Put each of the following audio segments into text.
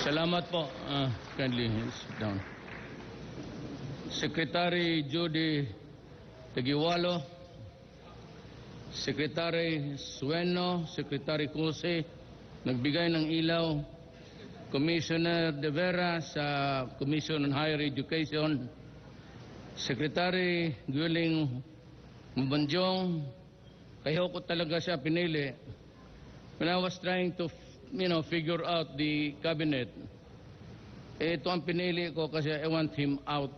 Salamat po. Kindly sit down. Secretary Judy Tagiwalo, Secretary Sueno, Secretary Cose, nagbigay ng ilaw, Commissioner De Vera sa Commission on Higher Education, Secretary Guiling Mabanjong, kaya ko talaga siya pinili. When I was trying to figure out the cabinet, ito ang pinili ko kasi I want him out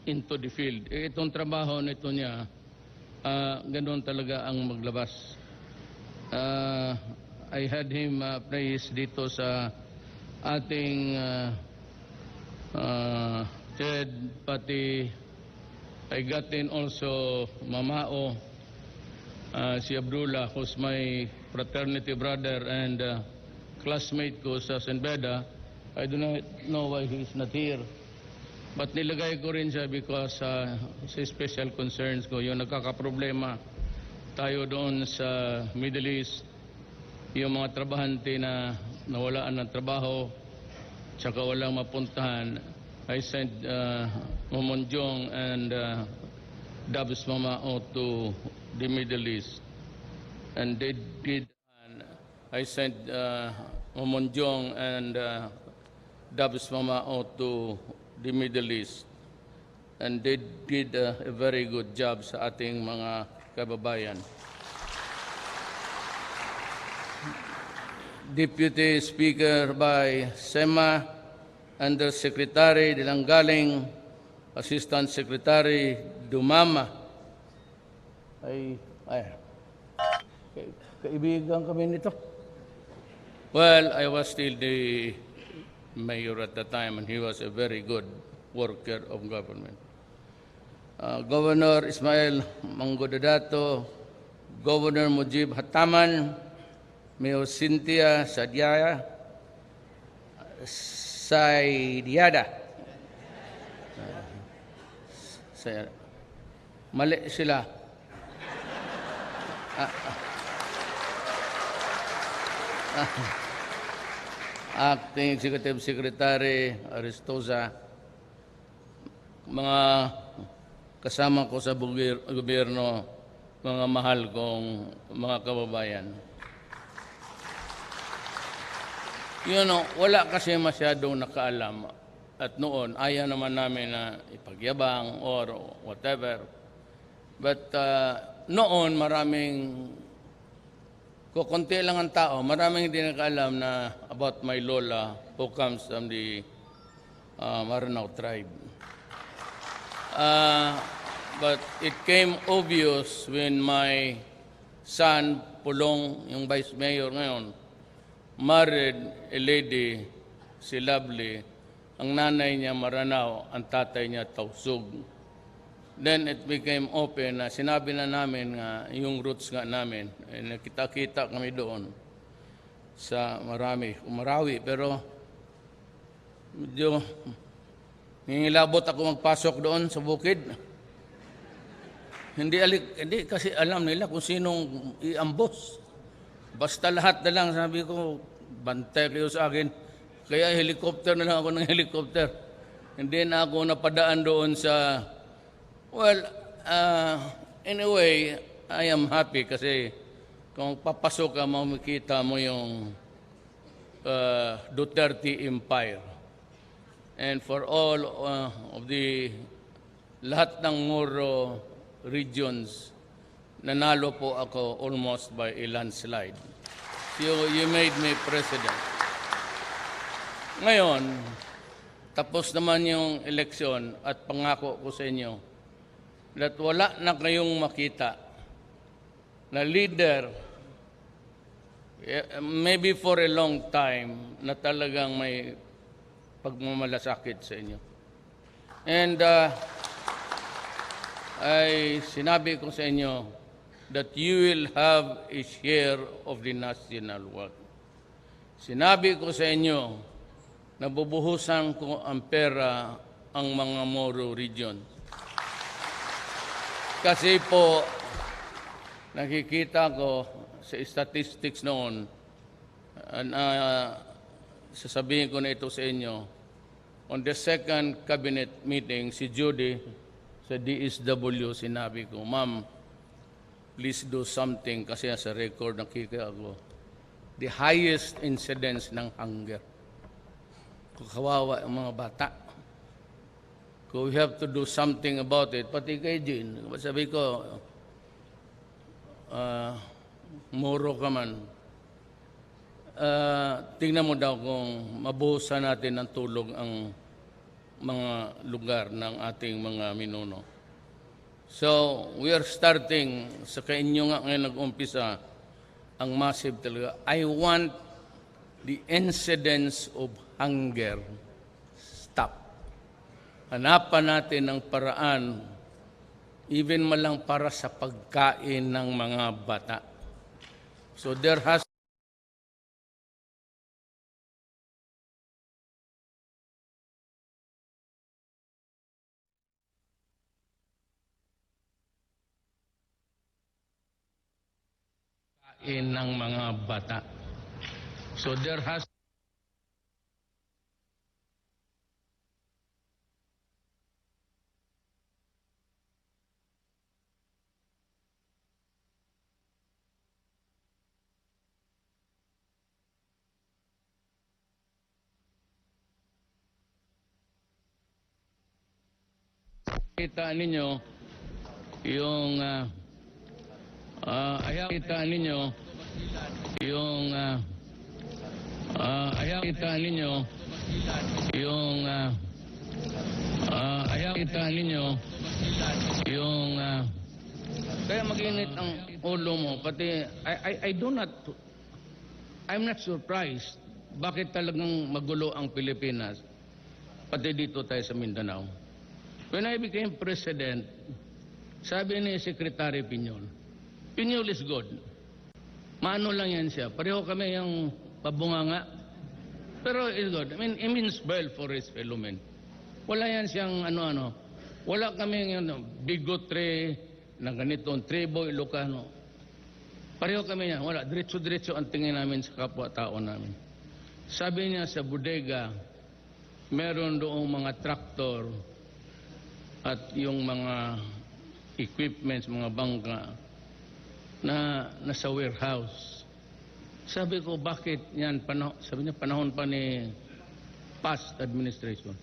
into the field. Itong trabaho nito niya, ganoon talaga ang maglabas. I had him praise dito sa ating Ted, pati I got in also Mamao, si Abdullah, who's my fraternity brother and classmate ko sa St. Beda. I do not know why he is not here. But nilagay ko rin siya because sa special concerns ko, yung nagkakaproblema tayo doon sa Middle East, yung mga trabahante na nawalaan ng trabaho, tsaka walang mapuntahan. I sent Mamonjong and Dabs Mamao to the Middle East. And they did, I sent Mamonjong and Dabs Mamao to the Middle East. And they did a very good job sa ating mga kababayan. Deputy Speaker by SEMA, Undersecretary Dilanggaling, Assistant Secretary Dumama. Kaibigan kami nito. Well, I was still the mayor at the time, and he was a very good worker of government. Governor Ismail Mangudadato, Governor Mujib Hataman, Mayor Cynthia Sadiaya, Saidiada. Mali sila. Acting Executive Secretary Aristoza, mga kasama ko sa gobyerno, mga mahal kong mga kababayan. Wala kasi masyadong nakaalam at noon ayaw naman namin na ipagyabang or whatever. But noon maraming kukunti lang ang tao, maraming hindi nakaalam na about my lola who comes from the Maranao tribe. But it came obvious when my son, Pulong, yung vice mayor ngayon, married a lady, si Lovely. Ang nanay niya Maranao, ang tatay niya Tausug. Then it became open na sinabi na namin nga yung roots nga namin. Nakita-kita kami doon sa Marawi. Pero medyo ngingilabot ako magpasok doon sa bukid. Hindi kasi alam nila kung sinong iambos. Basta lahat na lang, sabi ko, bantay kayo sa akin. Kaya helicopter na lang ako ng helicopter. Hindi na ako napadaan doon sa... Well, in a way, I am happy kasi kung papasok ka, makikita mo yung Duterte Empire. And for all of the lahat ng Moro regions, nanalo po ako almost by a landslide. You made me president. Ngayon, tapos naman yung eleksyon at pangako ko sa inyo that wala na kayong makita na leader, maybe for a long time, na talagang may pagmamalasakit sa inyo. And ay sinabi ko sa inyo that you will have a share of the national wealth. Sinabi ko sa inyo na bubuhusan ko ang pera ang mga Moro region. Kasi po, nakikita ko sa statistics noon, sasabihin ko na ito sa inyo. On the second cabinet meeting, si Judy sa DSW, sinabi ko, Ma'am, please do something kasi sa record nakikita ako. The highest incidence ng hunger. Kawawa ang mga bata. So we have to do something about it. Pati kay Jean, sabi ko, moro ka man. Tingnan mo daw kung mabuhusan natin ng tulog ang mga lugar ng ating mga minuno. So, we are starting, sa kainyo nga ngayon nag-umpisa, ang massive talaga. I want the incidence of hunger stop. Hanapan natin ng paraan, even malang para sa pagkain ng mga bata. So, there has ng mga bata. So there has kita ninyo yung kita ninyo yung kita ninyo yung kita ninyo yung kaya mag-init ang ulo mo pati I'm not surprised bakit talagang magulo ang Pilipinas pati dito tayo sa Mindanao. When I became president, sabi ni Secretary Piñol is good. Maano lang yan siya. Pareho kami yung pabunganga. Pero it's good. I mean, it means well for his fellow men. Wala yan siyang ano-ano. Wala kami bigotry na ganitong tribo, Ilocano. Pareho kami yan. Wala. Diretso-diretso ang tingin namin sa kapwa-tao namin. Sabi niya sa bodega, meron doong mga traktor at yung mga equipments, mga bangka na nasa warehouse. Sabi ko, bakit yan? Sabi niya, panahon pa ni past administration.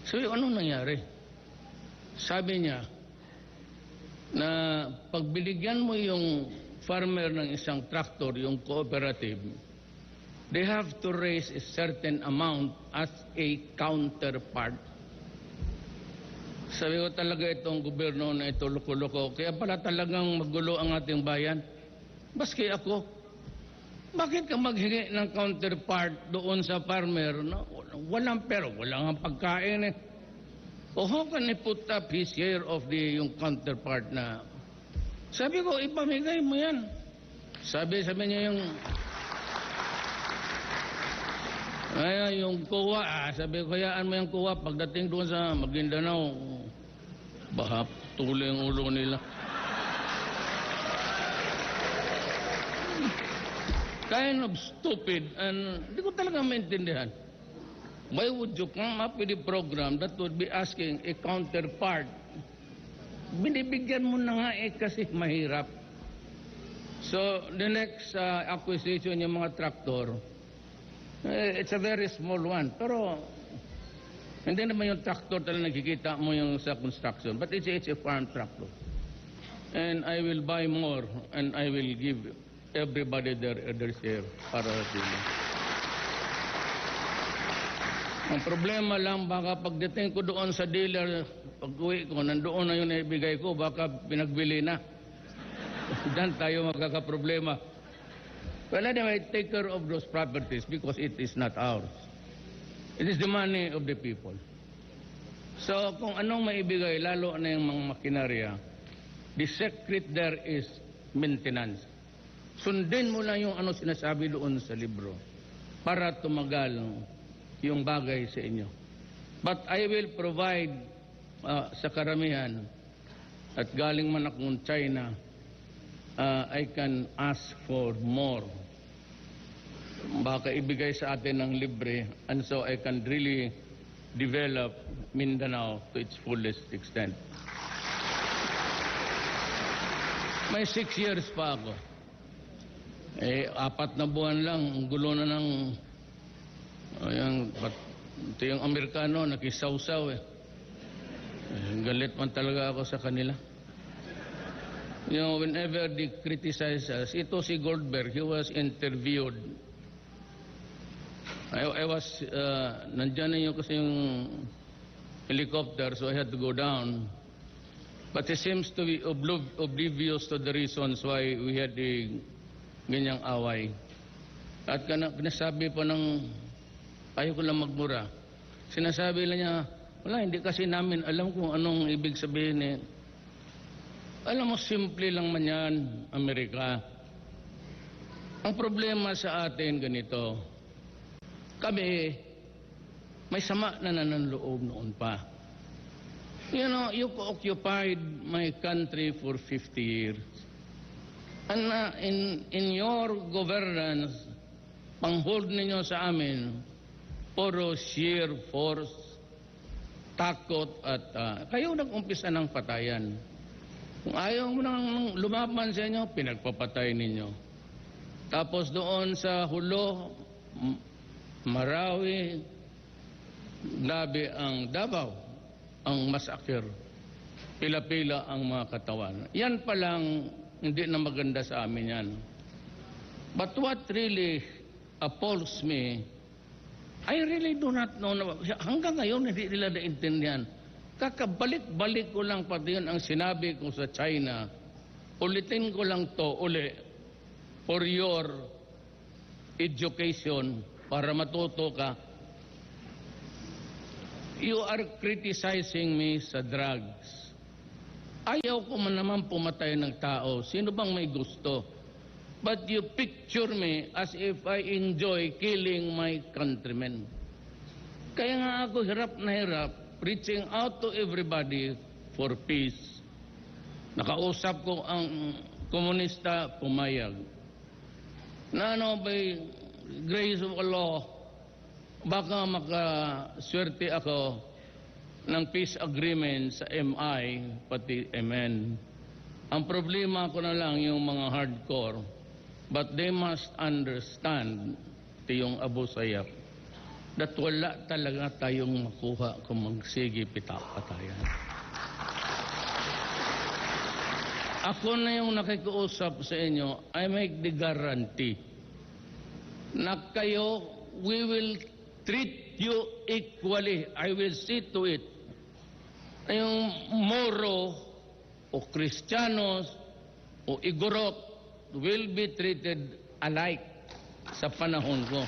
Sabi ko, anong nangyari? Sabi niya, na pagbiligyan mo yung farmer ng isang tractor, yung cooperative, they have to raise a certain amount as a counterpart. Sabi ko talaga itong gobyerno na ito loko-loko. Kaya pala talagang magulo ang ating bayan. Baski ako. Bakit ka maghingi ng counterpart doon sa farmer? No? Walang pero, walang pagkain eh. O how can I put up his share of yung counterpart na? Sabi ko, ipamigay mo yan. Sabi niya yung kuwa, sabi ko, hayaan mo yung kuwa, pagdating doon sa Maguindanao, bahap, tuloy ang ulo nila. Kind of stupid, and hindi ko talaga maintindihan. Why would you come up with a program that would be asking a counterpart? Binibigyan mo na nga kasi mahirap. So, the next acquisition yung mga traktor, it's a very small one. Pero, hindi naman yung tractor talaga nakikita mo yung sa construction. But it's a farm tractor. And I will buy more and I will give everybody their share para sila. Ang problema lang, baka pagdating ko doon sa dealer, pag-uwi ko, nandoon na yung naibigay ko, baka pinagbili na. Diyan tayo magkakaproblema. Well, anyway, take care of those properties because it is not ours. It is the money of the people. So, kung anong maibigay, lalo na yung mga makinarya, the secret there is maintenance. Sundin mo lang yung ano sinasabi doon sa libro para tumagal yung bagay sa inyo. But I will provide sa karamihan at galing man akong China, I can ask for more. baka ibigay sa atin ng libre, and so I can really develop Mindanao to its fullest extent. May 6 years pa ako. 4 na buwan lang, ang gulo na ng ito yung Amerikano, nakisawsaw galit man talaga ako sa kanila. You know, whenever they criticize us, ito si Goldberg, he was interviewed. I was, nandyan na yun kasi yung helicopter, so I had to go down. But he seems to be oblivious to the reasons why we had the ganyang away. At pinasabi po ng, ayaw ko lang magmura, sinasabi lang niya, wala, hindi kasi namin alam kung anong ibig sabihin Alam mo, simple lang man yan, Amerika. Ang problema sa atin ganito, kami, may sama na nanloob noon pa. You know, you occupied my country for 50 years. And in your governance, pang-hold ninyo sa amin, puro sheer force, takot at kayo nag-umpisa ng patayan. Kung ayaw mo nang lumaban sa inyo, pinagpapatay ninyo. Tapos doon sa Hulo, Marawi, grabe ang Davao, ang massacre. Pila-pila ang mga katawan. Yan pa lang, hindi na maganda sa amin yan. But what really appalls me, I really do not know. Hanggang ngayon, hindi nila naintindihan. Kakabalik-balik ko lang pati yun ang sinabi ko sa China. Ulitin ko lang to uli for your education para matuto ka. You are criticizing me sa drugs. Ayaw ko man naman pumatay ng tao. Sino bang may gusto? But you picture me as if I enjoy killing my countrymen. Kaya nga ako hirap na hirap reaching out to everybody for peace. Nakausap ko ang komunista, pumayag. Na by grace of Allah, baka makaswerte ako ng peace agreement sa MI, pati MN. Ang problema ko na lang yung mga hardcore, but they must understand, ito yung Abu Sayyaf, that wala talaga tayong makuha kung magsige patayan. Ako na yung nakikiusap sa inyo, I make the guarantee na kayo, we will treat you equally. I will see to it. Yung Moro o Kristiyanos o Igorot will be treated alike sa panahon ko.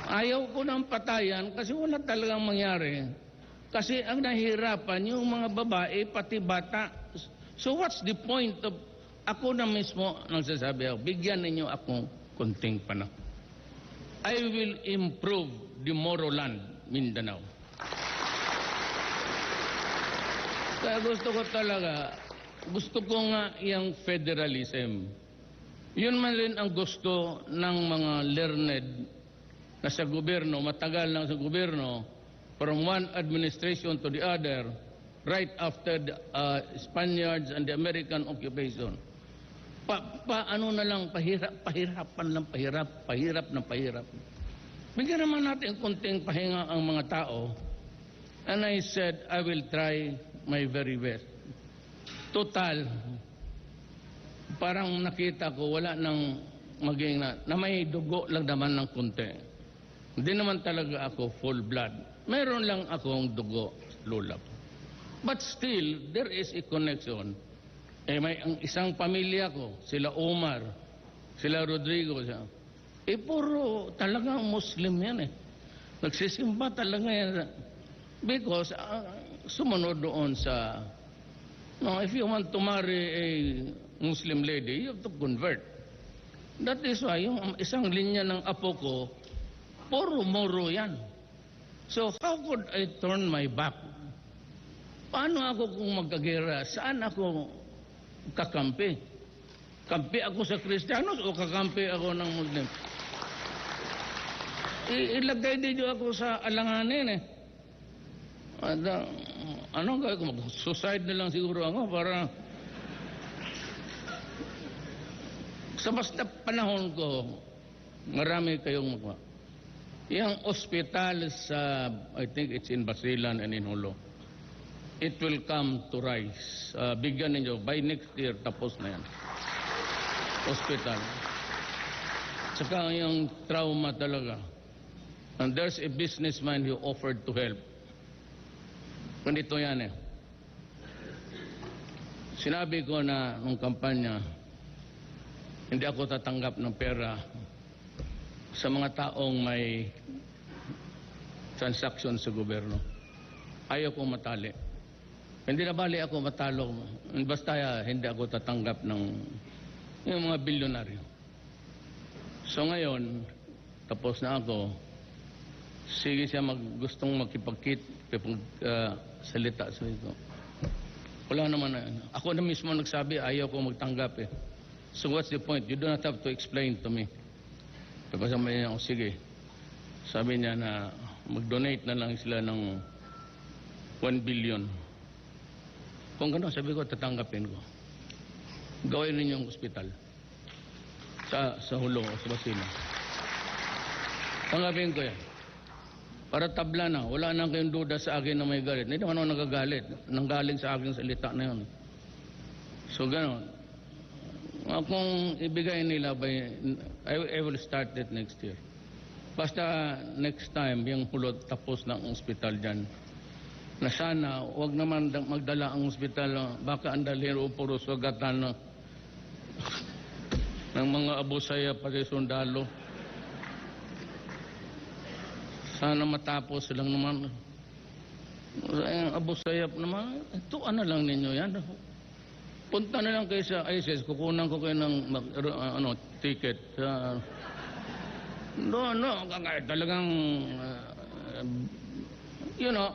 Ayaw ko ng patayan kasi wala talagang mangyari. Kasi ang nahihirapan yung mga babae pati bata. So what's the point of ako na mismo nagsasabi ako, bigyan ninyo akong kunting panahon. I will improve the Moroland, Mindanao. Kaya gusto ko nga yung federalism. Yun man rin ang gusto ng mga learned na sa gobyerno, matagal lang sa gobyerno, from one administration to the other, right after the Spaniards and the American occupation. Paano na lang, pahirapan lang, pahirap na pahirap. Bigyan naman natin konting pahinga ang mga tao. And I said, I will try my very best. Total, parang nakita ko, wala nang maging na may dugo lang naman ng konti. Hindi naman talaga ako full blood. Meron lang akong dugo, lulap. But still, there is a connection. May ang isang pamilya ko, sila Omar, sila Rodrigo, puro talagang Muslim yan Nagsisimba talaga yan. Because sumunod doon sa, if you want to marry a Muslim lady, you have to convert. That is why yung isang linya ng apo ko, puro Moro yan. So how could I turn my back? Paano ako kung magkagera? Saan ako kakampi? Kampi ako sa Kristiyanos o kakampi ako ng Muslim? Ilagay din ako sa alanganin eh. At, anong gawin ko? Mag-suicide na lang siguro ako para sa basta panahon ko, marami kayong magawa. Yung ospital sa, I think it's in Basilan and in Holo, it will come to rise. Bigyan ninyo, by next year, tapos na yan. Hospital. Saka yung trauma talaga. And there's a businessman who offered to help. Ganito yan eh. Sinabi ko na nung kampanya, hindi ako tatanggap ng pera sa mga taong may transaction sa gobyerno. Ayaw ko matali. Hindi na bali ako matalo. Basta hindi ako tatanggap ng yung mga bilyonaryo. So ngayon, tapos na ako, sige siya gustong salita sa ito. Wala naman na. Ako na mismo nagsabi, ayaw ko magtanggap eh. So what's the point? You do not have to explain to me. Tapos sabi niya, sige. Sabi niya na mag-donate na lang sila ng 1 billion. Kung gano'n, sabi ko, tatanggapin ko. Gawin ninyong ospital sa Hulo o sa Basilan. Tanggapin ko yan. Para tabla na, wala na kayong duda sa akin na may galit. Hindi naman ako nagagalit. Nanggaling sa akin salita na yun. So gano'n. Kung ibigay nila, I will start it next year. Basta next time, yung Hulot tapos ng ospital dyan. Na sana, huwag naman magdala ang ospital. Baka andalhin o puro sugatan ng mga abusaya pati sundalo. Sana matapos lang naman. Ang abusaya naman, ito ano lang ninyo yan. Punta na lang kayo sa ISIS, kukunan ko kayo ng ticket. Talagang, you know,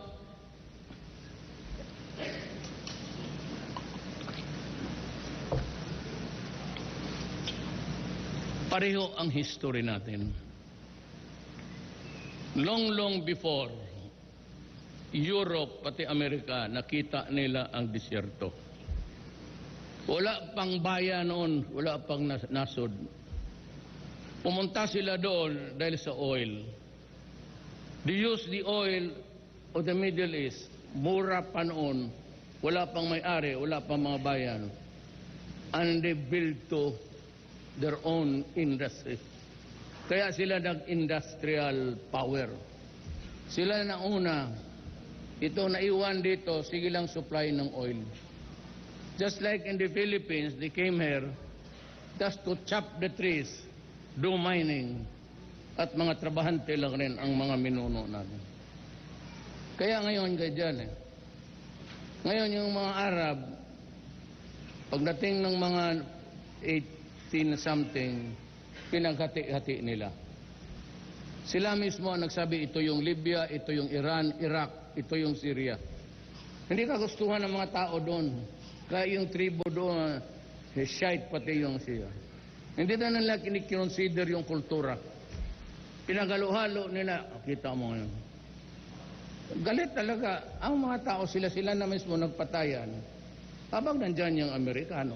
pareho ang history natin. Long before Europe pati Amerika, nakita nila ang disyerto. Wala pang bayan noon, wala pang nasod. Pumunta sila doon dahil sa oil. They use the oil of the Middle East. Mura pa noon, wala pang may-ari, wala pang mga bayan. And they built to their own industry. Kaya sila nag-industrial power. Sila na una, ito naiwan dito, sige lang supply ng oil. Just like in the Philippines, they came here just to chop the trees, do mining, at mga trabahante lang rin ang mga minuno natin. Kaya ngayon, ganyan eh. Ngayon yung mga Arab, pagdating ng mga 18-something, pinaghati-hati nila. Sila mismo ang nagsabi, ito yung Libya, ito yung Iran, Iraq, ito yung Syria. Hindi kagustuhan ng mga tao doon. Kaya yung tribo doon, Shiite pati yung siya. Hindi na nila kinikonsider yung kultura. Pinagalo-halo nila. Kita mo ngayon. Galit talaga. Ang mga tao, sila na mismo nagpatayan. Habang nandyan yung Amerikano.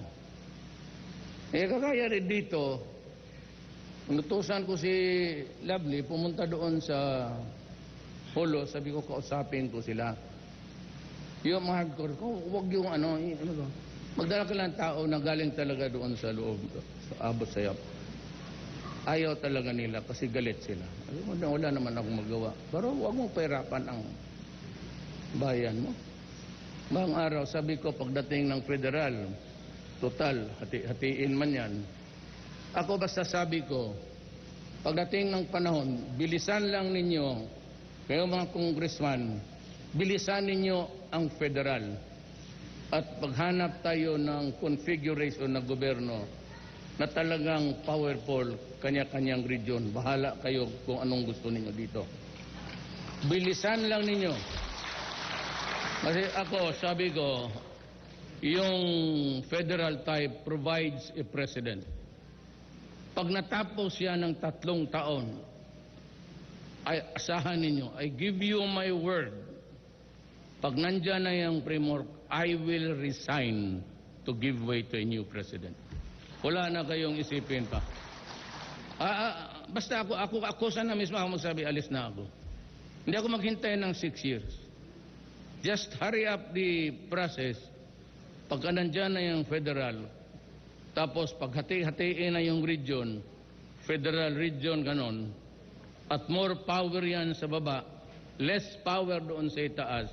Kagaya rin dito, nutusan ko si Lovely, pumunta doon sa Holo, sabi ko, kausapin ko sila. Yung mga hardcore ko, huwag yung magdala ka lang tao na galing talaga doon sa loob, sa abot sayap. Ayaw talaga nila kasi galit sila. Wala naman akong magawa. Pero huwag mong pahirapan ang bayan mo. Bang araw, sabi ko, pagdating ng federal, total, hatiin man yan. Ako basta sabi ko, pagdating ng panahon, bilisan lang ninyo, kayo mga congressman, bilisan ninyo ang federal. At paghanap tayo ng configuration ng gobyerno na talagang powerful, kanya-kanyang region. Bahala kayo kung anong gusto ninyo dito. Bilisan lang ninyo. Kasi ako, sabi ko, yung federal type provides a precedent. Pag natapos yan ng 3 taon, ay asahan ninyo, I give you my word, pag nandyan na yung framework, I will resign to give way to a new president. Wala na kayong isipin pa. Basta ako sana mismo ako magsabi, alis na ako. Hindi ako maghintay ng 6 years. Just hurry up the process. Pagka nandyan na yung federal, tapos pag hati-hatiin na yung region, federal region ganon, at more power yan sa baba, less power doon sa itaas,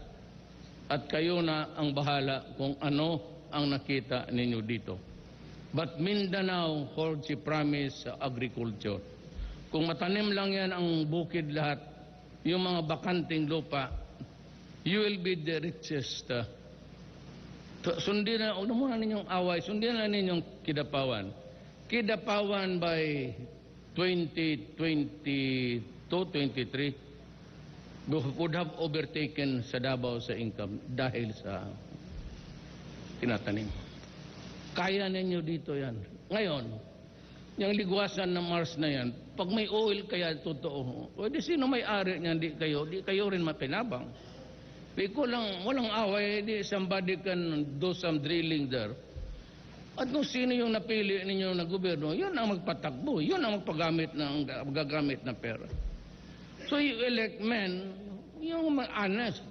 at kayo na ang bahala kung ano ang nakita ninyo dito. But Mindanao holds a promise sa agriculture. Kung matanim lang yan ang bukid lahat, yung mga bakanting lupa, you will be the richest. Sundin na, huwag na muna ninyong away, sundin na ninyong Kidapawan. Kidapawan by 2022-23 would have overtaken sa Davao sa income dahil sa tinatanim. Kaya ninyo dito yan. Ngayon, yung ligwasan ng Mars na yan, pag may oil kaya totoo, pwede sino may-ari niyan, di kayo rin mapinabang. Iko lang, walang away, somebody can do some drilling there. At kung sino yung napili ninyo na gobyerno, yun ang magpatakbo, yun ang magagamit ng pera. So you elect men, yung honest,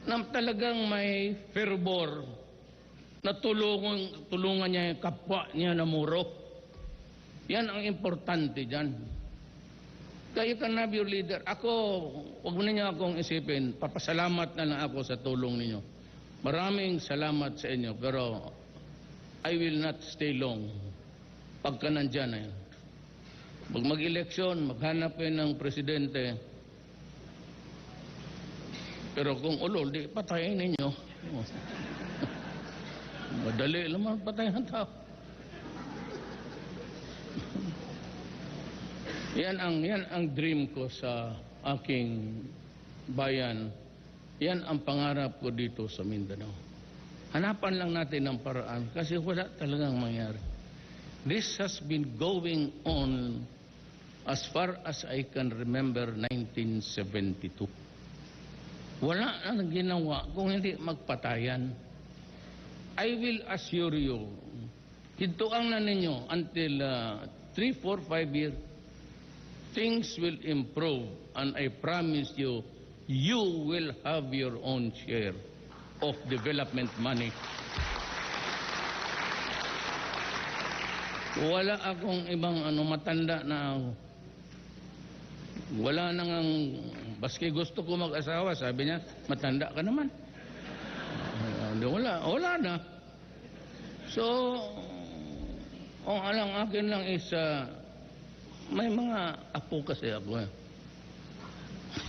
na talagang may fervor, na tulungan niya yung kapwa niya na muro. Yan ang importante dyan. Kayo can have your leader. Ako, huwag mo ninyo akong isipin, papasalamat na lang ako sa tulong ninyo. Maraming salamat sa inyo, pero I will not stay long pagka nandyan na yan. Pag mag-eleksyon, maghanap ng presidente, pero kung ulol, di patayin ninyo. Madali lang patayin ng tao. Yan ang dream ko sa aking bayan. Yan ang pangarap ko dito sa Mindanao. Hanapan lang natin ng paraan kasi wala talagang mangyari. This has been going on as far as I can remember 1972. Wala na ginawa kung hindi magpatayan. I will assure you, hintuan na ninyo until 3, 4, 5 years, things will improve, and I promise you, you will have your own share of development money. Wala akong ibang matanda na wala nang baski gusto ko mag-asawa, sabi niya, matanda ka naman. Wala na. So, ang akin lang is may mga apo kasi ako.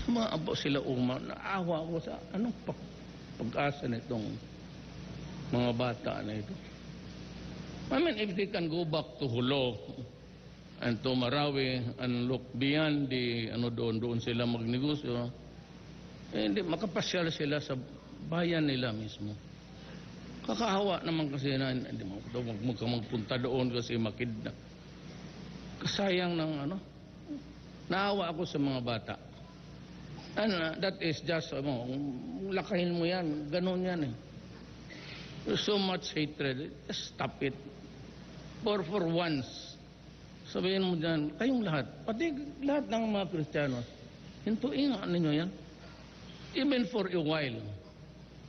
Mga apo sila naawa ako sa anong pag-asa nitong mga bata na ito. I mean, if they can go back to Hulo and to Marawi and look beyond the doon sila magnegosyo, hindi makapasyal sila sa bayan nila mismo. Kakahawa naman kasi na hindi magpunta doon kasi makidnap. Kasayang ng naawa ako sa mga bata. And that is just, lakahin mo yan, ganun yan eh. There's so much hatred, just stop it. For once, sabihin mo dyan, kayong lahat, pati lahat ng mga Kristiyano, hintuin ninyo yan. Even for a while,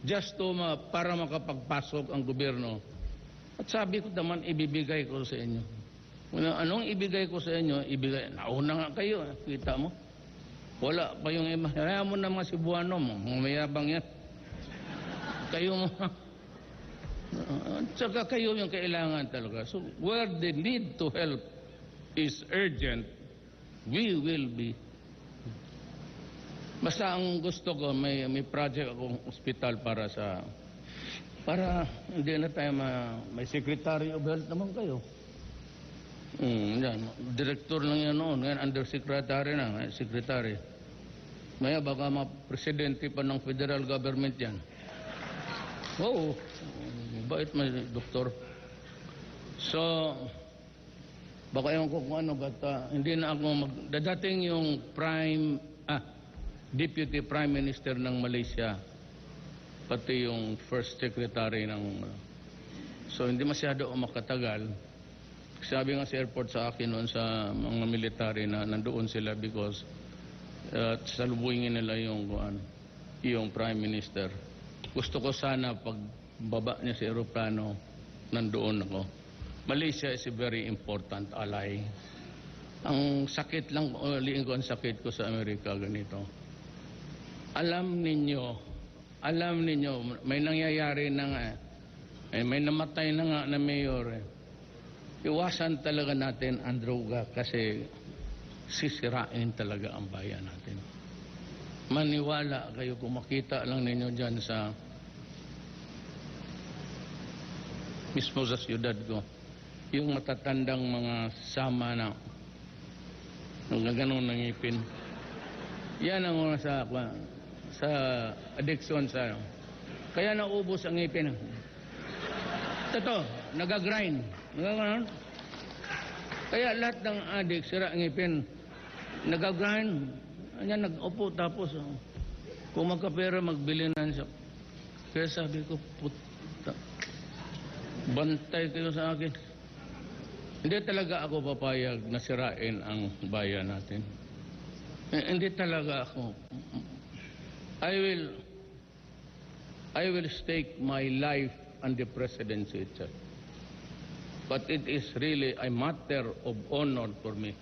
just to para makapagpasok ang gobyerno. At sabi ko naman, ibibigay ko sa inyo. Anong ibigay ko sa inyo? Nauna nga kayo, kita mo. Wala pa yung iba. Kaya mo na mga Cebuano mo, mga mayabang yan. Kayo mo. Tsaka kayo yung kailangan talaga. So, where the need to help is urgent, we will be. Basta ang gusto ko, may project akong hospital para hindi na tayo may Secretary of Health naman kayo. Yan. Director lang yan noon. Ngayon, undersecretary na. Secretary. Maya baka presidente pa ng federal government yan. Oo, bait may doktor. So, baka ewan ko kung ano, but hindi na ako dadating yung Deputy Prime Minister ng Malaysia, pati yung First Secretary ng... So, hindi masyado makatagal. Sabi nga sa airport sa akin noon sa mga military na nandoon sila because salubungin nila yung Prime Minister. Gusto ko sana pagbaba niya sa aeroplano, nandoon ako. Malaysia is a very important ally. Ang sakit lang, uliin ko ang sakit ko sa Amerika ganito. Alam ninyo, may nangyayari na nga, may namatay na nga na mayor. Iwasan talaga natin ang droga kasi sisirain talaga ang bayan natin. Maniwala kayo kung makita lang ninyo dyan sa mismo sa siyudad ko, yung matatandang mga sama na ganun ng ngipin. Yan ang una sa addiction sa kaya naubos ang ngipin. Totoo, nagagrind. Nagagrind. Kaya lahat ng addict, sira ang ngipin, nagagrind. Ayan, nag-upo tapos kung magkapera, magbili na siya. Kaya sabi ko, puta, bantay kayo sa akin. Hindi talaga ako papayag na sirain ang bayan natin. Hindi talaga ako. I will stake my life on the presidency itself. But it is really a matter of honor for me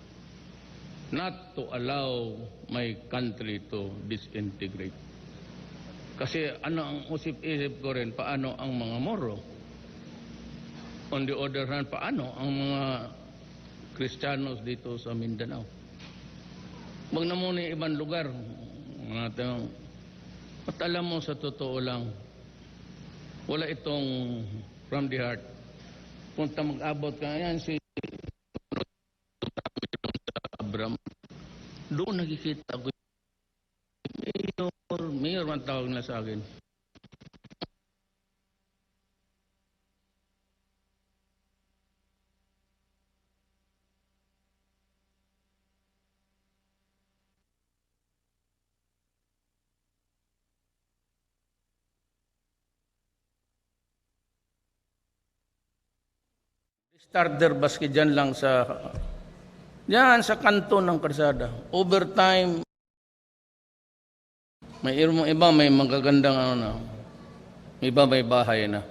not to allow my country to disintegrate. Kasi ano ang usip-isip ko rin, paano ang mga Moro? On the other hand, paano ang mga Kristiyanos dito sa Mindanao? Wag na muna yung ibang lugar. At alam mo, sa totoo lang, wala itong from the heart. Punta mag-abot ka, yan si Abram. Doon nakikita ko, mayor man tawag na sa akin. Starter basket dyan lang sa kanto ng kalsada. Overtime, may iba may magagandang may iba may bahay na.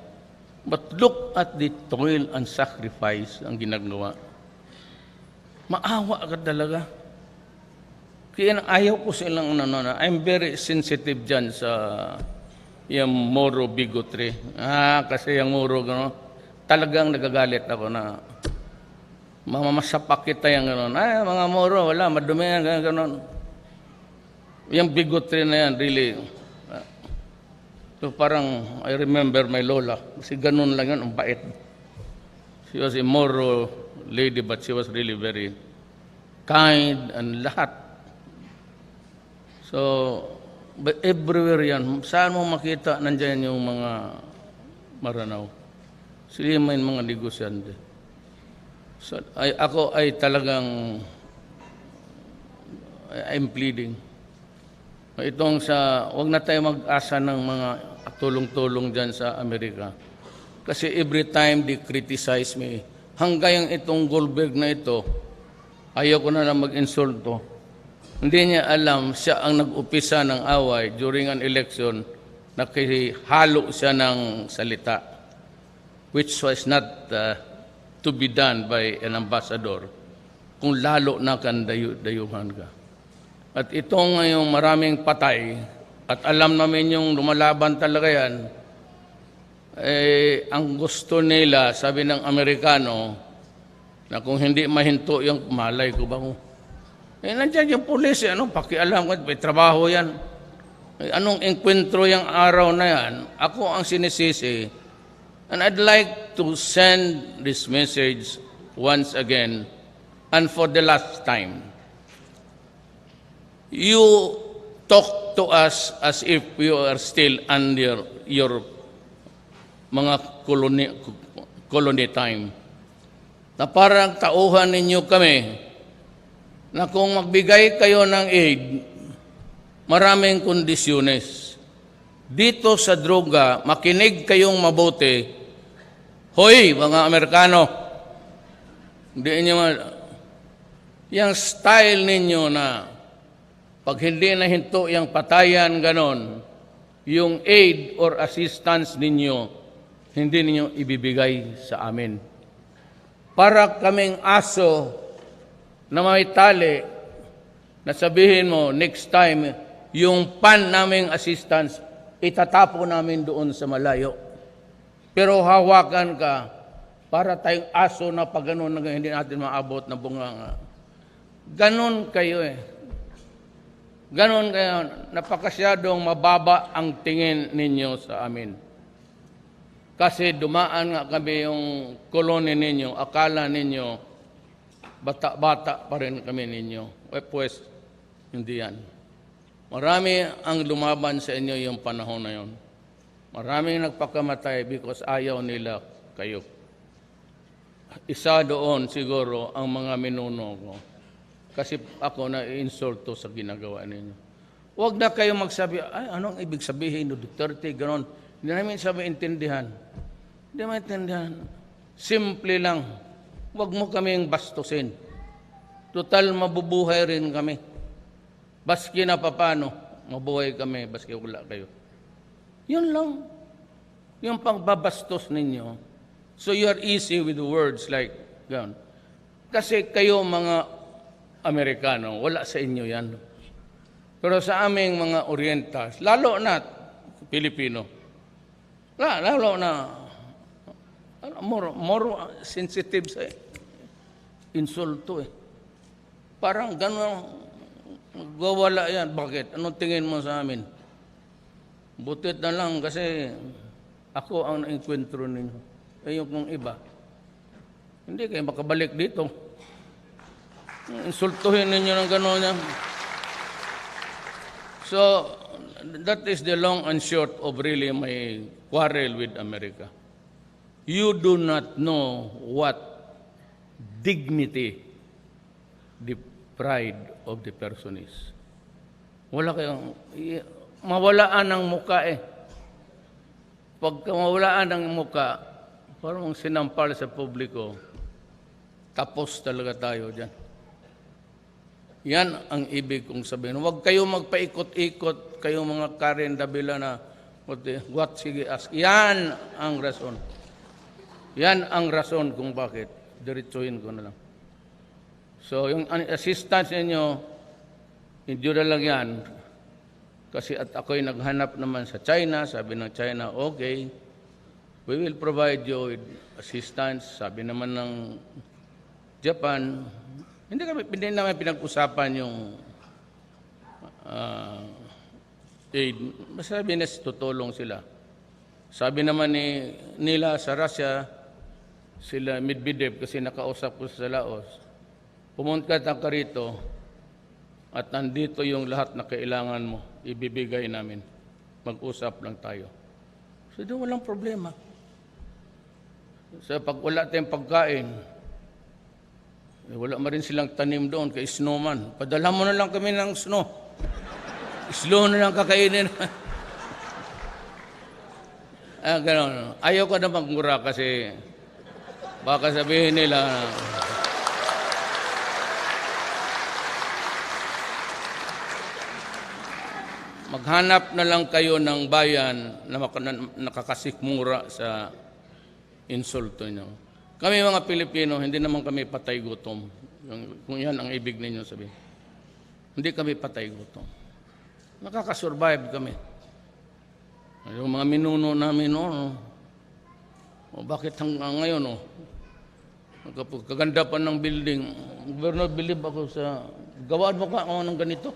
But look at the toil and sacrifice ang ginagawa. Maawa ka talaga. Kaya ayaw ko silang I'm very sensitive dyan sa yung Moro bigotry. Kasi yung Moro talagang nagagalit ako na mamasapak kita yung gano'n. Mga Moro, wala, madumi yan, gano'n. Yung bigotry na yan, really. So parang, I remember my lola. Kasi gano'n lang yun, ang bait. She was a Moro lady, but she was really very kind and lahat. So, but everywhere yan. Saan mo makita, nandyan yung mga Maranao. Sila may mga negosyante. So, ako ay talagang I'm pleading. Itong wag na tayo mag-asa ng mga tulong-tulong dyan sa Amerika. Kasi every time they criticize me, hanggang itong Goldberg na ito, ayaw ko na lang mag-insulto. Hindi niya alam, siya ang nag-upisa ng away during an election, nakihalo siya ng salita, which was not to be done by an ambassador, kung lalo na kan dayuhan ka. At itong ngayong maraming patay, at alam namin yung lumalaban talaga yan, ang gusto nila, sabi ng Amerikano, na kung hindi mahinto yung malay ko ba ko. Nandiyan yung pulis, pakialam ko, may trabaho yan. Anong enkwentro yung araw na yan, ako ang sinisisi. And I'd like to send this message once again and for the last time. You talk to us as if you are still under your mga colony time. Na parang tauhan ninyo kami na kung magbigay kayo ng aid, maraming kondisyones. Dito sa droga, makinig kayong mabuti. Hoy, mga Amerikano, hindi ninyo yung style ninyo na pag hindi na hinto yung patayan, ganon, yung aid or assistance ninyo, hindi ninyo ibibigay sa amin. Para kaming aso na may tali, na sabihin mo, next time, yung pan naming assistance, itatapo namin doon sa malayo. Pero hawakan ka, para tayong aso na pag ganun na hindi natin maabot na bunganga. Ganon kayo eh. Ganon kayo, napakasyadong mababa ang tingin ninyo sa amin. Kasi dumaan nga kami yung kolony ninyo, akala ninyo, bata-bata pa rin kami ninyo. Pues, hindi yan. Marami ang lumaban sa inyo yung panahon na yon. Maraming nagpakamatay because ayaw nila kayo. Isa doon siguro ang mga minuno ko. Kasi ako na-insulto sa ginagawa ninyo. Huwag na kayo magsabi, ay, anong ibig sabihin no Duterte, gano'n. Hindi namin sabi intindihan. Hindi maintindihan. Simple lang. Huwag mo kaming bastusin. Total, mabubuhay rin kami. Baski na papano, mabuhay kami, baski wala kayo. Yun lang. Yung pagbabastos ninyo. So you are easy with the words like, gano'n. Kasi kayo mga Amerikano, wala sa inyo yan. Pero sa aming mga Orientals, lalo na Pilipino, lalo na more sensitive sa insulto eh. Parang gano'n, gawala yan. Bakit? Anong tingin mo sa amin? Butit na lang kasi ako ang nainkwentro ninyo. Ayun kong iba. Hindi kayo makabalik dito. Insultuhin ninyo ng gano'n yan. So, that is the long and short of really my quarrel with America. You do not know what dignity the pride of the person is. Wala kayong, mawalaan ng muka eh. Pagka mawalaan ng muka, parang sinampal sa publiko, tapos talaga tayo dyan. Yan ang ibig kong sabihin. Huwag kayo magpaikot-ikot, kayong mga Karen Davila na, what, sige, ask. Yan ang rason. Yan ang rason kung bakit. Diretsuhin ko na lang. So, yung assistance ninyo, hindi na lang yan. Kasi at ako'y naghanap naman sa China, sabi ng China, okay, we will provide you with assistance. Sabi naman ng Japan, hindi naman pinag-usapan yung aid. Sabi na tutulong sila. Sabi naman nila sa Russia, sila Medvedev kasi nakausap ko sa Laos, pumunta ka rito at nandito yung lahat na kailangan mo, ibibigay namin. Mag-usap lang tayo. So doon walang problema. So pag wala tayong pagkain, wala man rin silang tanim doon kay snowman. Padala mo na lang kami ng snow. Slow na lang kakainin. Gano'n. Ayaw ko na magmura kasi baka sabihin nila maghanap na lang kayo ng bayan na nakakasikmura sa insulto nyo. Kami mga Pilipino, hindi naman kami patay gutom. Kung yan ang ibig ninyo sabihin. Hindi kami patay gutom. Nakakasurvive kami. Yung mga minuno namin, bakit hanggang ngayon, kaganda pa ng building. Gobernador, believe ako sa, gawaan mo ka ako ng ganito.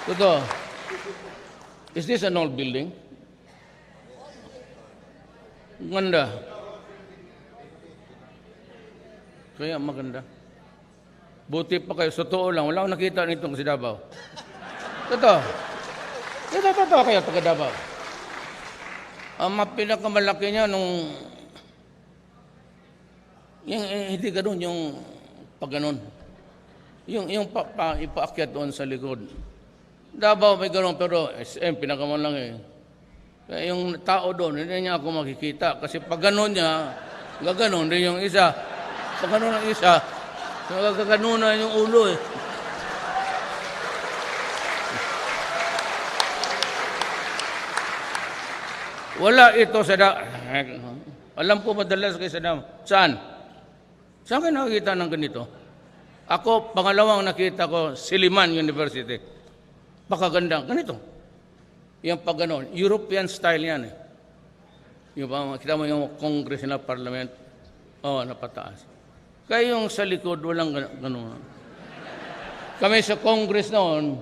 Ito, is this an old building? Maganda. Kaya maganda. Buti pa kayo. Sa totoo lang. Wala akong nakita nito kasi Davao. Totoo. Totoo kayo taga Davao. Ang pinakamalaki niya nung yung hindi ganoon yung pag ganon. Yung ipaakyat doon sa likod. Davao may ganoon pero SM pinakamalaki. Kaya yung tao doon, hindi niya ako makikita. Kasi pag ganon niya, gaganon din yung isa. Pag ganon ang isa, gaganon na yung ulo eh. Wala ito sa alam ko madalas kayo sa Saan? Saan kayo nakikita ng ganito? Ako, pangalawang nakita ko, Silliman University. Pakaganda. Ganito. Yung pag ganon, European style yan eh. Yung kita mo yung Congressional Parliament, napataas. Kaya yung sa likod, walang ganon. Kami sa Congress noon,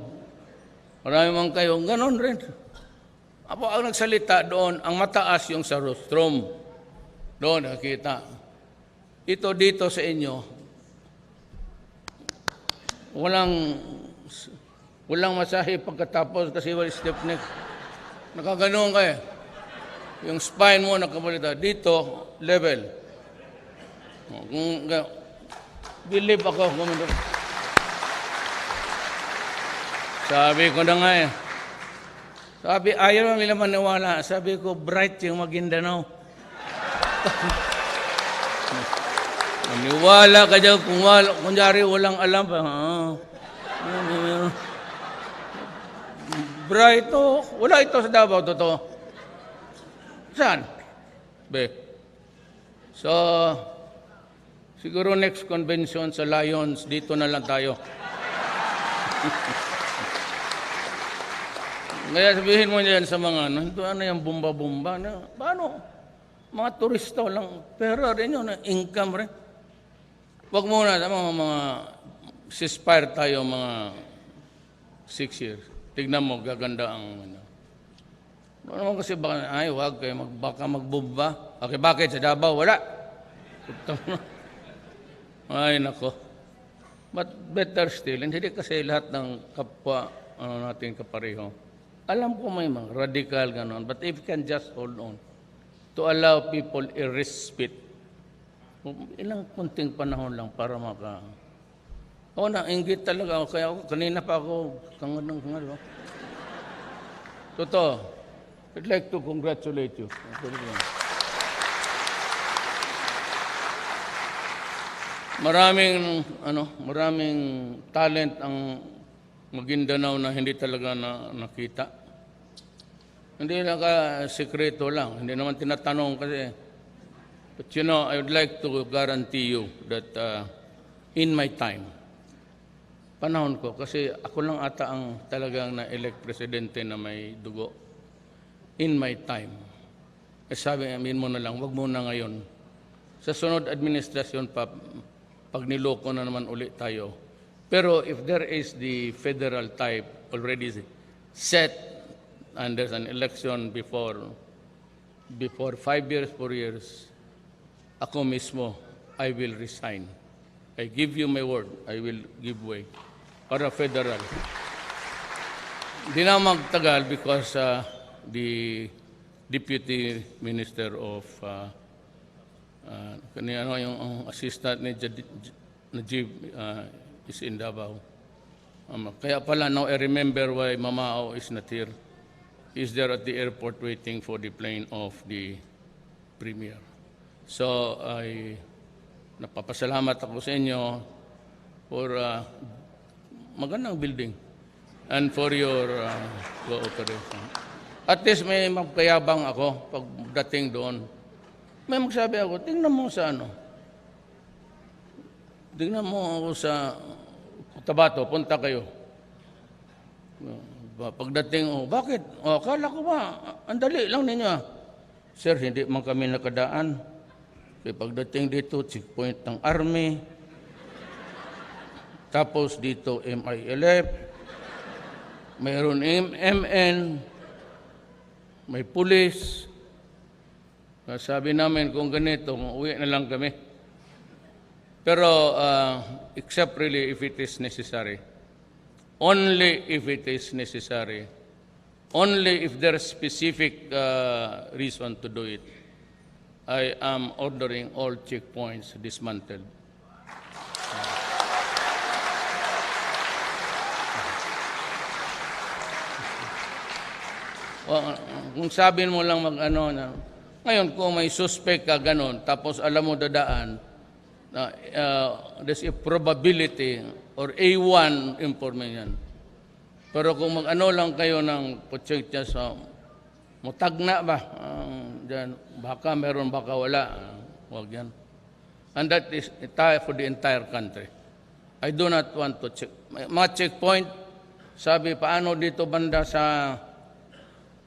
marami man kayo, ganon rin. Apo ang nagsalita doon, ang mataas yung sa rostrum. Doon nakita. Ito dito sa inyo, walang masahe pagkatapos kasi wala stiff neck. Nakaganon ka eh. Yung spine mo nakabalita. Dito, level. Believe ako. Sabi ko na nga eh. Sabi, ayaw lang nila maniwala. Sabi ko, bright yung Maguindanao. Maniwala ka dyan kung kunyari walang alam pa. Bright to. Wala ito sa Davao, totoo. Saan? So, siguro next convention sa Lions, dito na lang tayo. Kaya sabihin mo niyan sa mga, ano yung bumba-bumba? Paano? Mga turista lang, pera rin yun, income rin. Huwag muna, mga ceasefire tayo mga 6 years. Tignan mo, gaganda ang ano naman kasi baka, huwag kayo, baka magbumba. Okay, bakit? Sa Davao, wala. Ay, nako. But better still, hindi kasi lahat ng kapwa, natin kapareho. Alam ko may mga radical ganon, but if you can just hold on to allow people a respite, ilang kunting panahon lang para nainggit talaga ako. Kaya kanina pa ako, kangan. Totoo, I'd like to congratulate you. Maraming talent ang Maguindanao na hindi talaga nakita. Hindi sekreto lang. Hindi naman tinatanong kasi. But I would like to guarantee you that in my time, panahon ko, kasi ako lang ata ang talagang na-elect presidente na may dugo. In my time. Sabi mo na lang, wag mo na ngayon. Sa sunod administrasyon pa, pag niloko na naman ulit tayo. Pero if there is the federal type already set and there's an election before 5 years, 4 years, ako mismo, I will resign. I give you my word, I will give way para federal. Hindi na magtagal because the Deputy Minister of yung assistant ni Najib is in Davao. Kaya pala, now I remember why Mamao is not here. He's there at the airport waiting for the plane of the Premier. So, napapasalamat ako sa inyo for magandang building and for your cooperation. At least may magpayabang ako pagdating doon. May magsabi ako, tingnan mo sa tingnan mo ako sa Tabato, punta kayo. Pagdating, bakit? Akala ko ba, ang dali lang ninyo. Sir, hindi man kami nakadaan. Pagdating dito, checkpoint ng Army. Tapos dito, MILF. Mayroon MN. May pulis. Sabi namin kung ganito, uwi na lang kami. Pero except really if it is necessary. Only if it is necessary. only if there is specific reason to do it. I am ordering all checkpoints dismantled. Well, kung sabihin mo lang mag-ano na, ngayon kung may suspect ka ganon, tapos alam mo dadaan, there's a probability or A1 information. Pero kung mag-ano lang kayo ng check sa mutagna ba, dyan, baka meron, baka wala, huwag yan. And that is for the entire country. I do not want to check. Mga checkpoint, sabi paano dito banda sa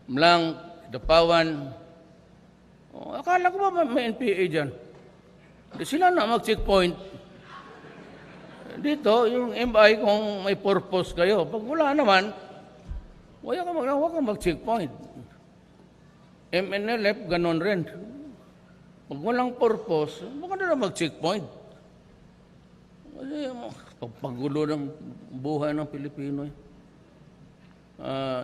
Mlang, Dapawan. Akala ko ba may NPA dyan? Hindi sila na mag-checkpoint. Dito, yung MI kung may purpose kayo. Pag wala naman, huwag kang mag-checkpoint. MNLF, ganon rin. Pag walang purpose, baka na mag-checkpoint. Kasi pagpagulo ng buhay ng Pilipino.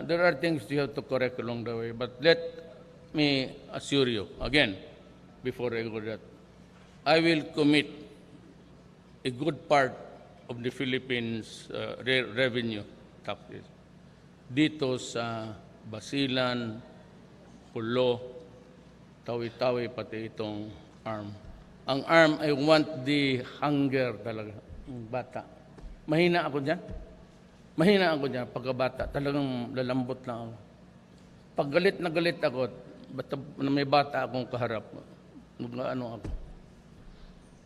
There are things you have to correct along the way. But let me assure you, again, before I go that, I will commit a good part of the Philippines' revenue taxes dito sa Basilan, Pulo, Tawi-Tawi, pati itong ARM. Ang ARM, I want the hunger talaga, ng bata. Mahina ako dyan. Mahina ako dyan, pagkabata. Talagang lalambot lang ako. Pag galit na galit ako, may bata akong kaharap, ano ako.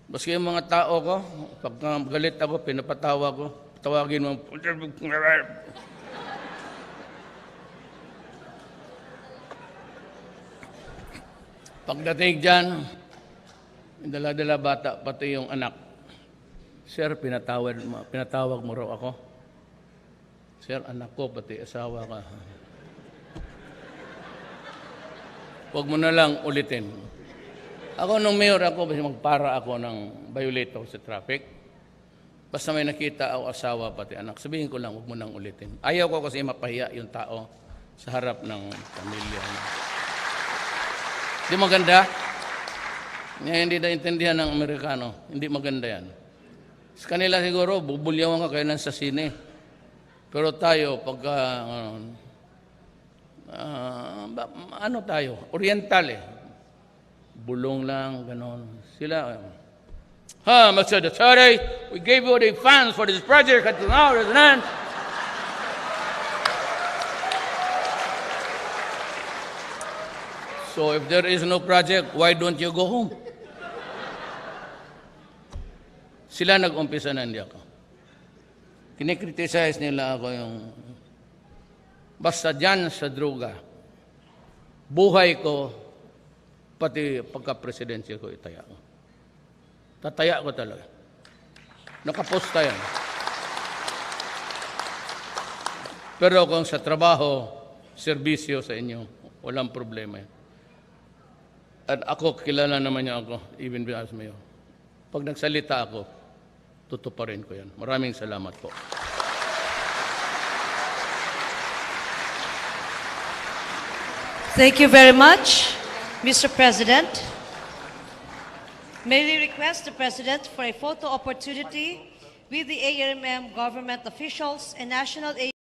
Baski yung mga tao ko, pag galit ako, pinapatawa ko, tawagin mo, pagdating dyan, dala-dala bata, pati yung anak. Sir, pinatawag mo raw ako. Sir, anak ko, pati asawa ka. Huwag mo na lang ulitin. Ako, nung mayor ako, magpara ako ng violator sa traffic. Basta may nakita ako asawa, pati anak. Sabihin ko lang, huwag mo nang ulitin. Ayaw ko kasi mapahiya yung tao sa harap ng pamilya. Hindi maganda? Hindi naintindihan ng Amerikano. Hindi maganda yan. Sa kanila siguro, bubulyawan ka kailan sa sine. Pero tayo, pagka, ano tayo? Oriental eh. Bulong lang, ganon. Sila, Mr. Duterte, we gave you the funds for this project at now, President. So if there is no project, why don't you go home? Sila nag-umpisa na, hindi ako. Kinikriticize nila ako yung basta dyan sa droga. Buhay ko, pati pagka-presidency ko, itaya ko. Tataya ko talaga. Nakaposta yan. Pero kung sa trabaho, serbisyo sa inyo, walang problema yan. At ako, kilala naman niya ako, even as mayor. Pag nagsalita ako, tutuparin ko yan. Maraming salamat po. Thank you very much, Mr. President. May we request the President for a photo opportunity with the ARMM government officials and national